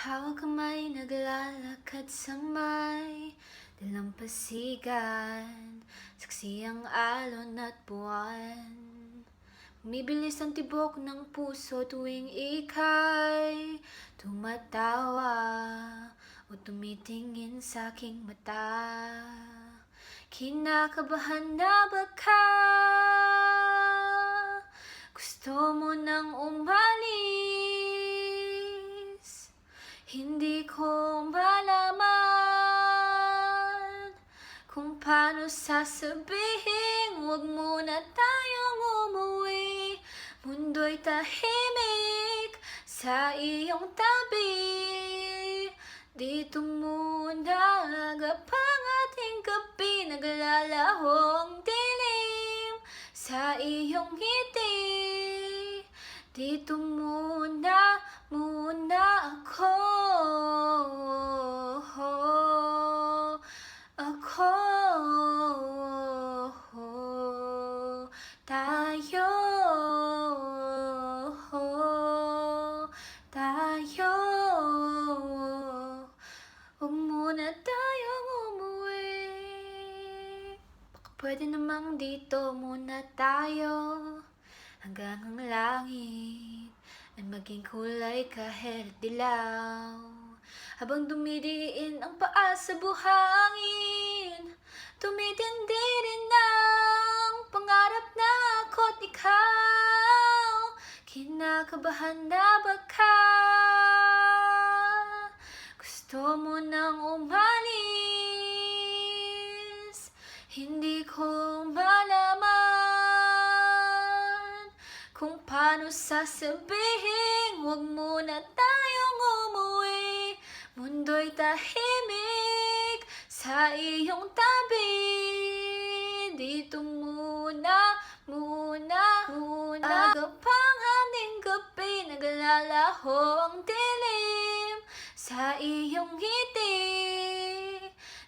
Hawak kamay, naglalakad sa may dalampasigan, saksi ang alon at buwan. Bumibilis ang tibok ng puso tuwing ika'y tumatawa o tumitingin sa aking mata. Kinakabahan na baka gusto mo nang umalis. Hindi ko malaman kung paano sasabihin, huwag muna tayong umuwi. Mundo'y tahimik sa iyong tabi. Dito muna agapang ating gabi, naglalaho ang dilim sa iyong ngiti. Dito muna ako. Tayo. Huwag muna tayong umuwi. Baka pwede namang dito muna tayo, hanggang ang langit ay maging kulay kahit dilaw. Habang dumidiin ang paa sa buhangin, tumitindi rin ang pangarap na ako't ikaw. Kinakabahan na baka gusto mo nang umalis. Hindi ko malaman kung paano sasabihin, huwag muna tayong umuwi. Mundo'y tahimik sa iyong tabi. Dito muna agapang haning gabi, naglalaho ang dilim sa iyong ngiti.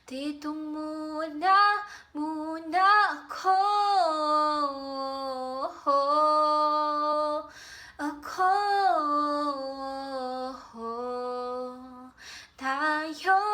Dito muna ako. Tayo.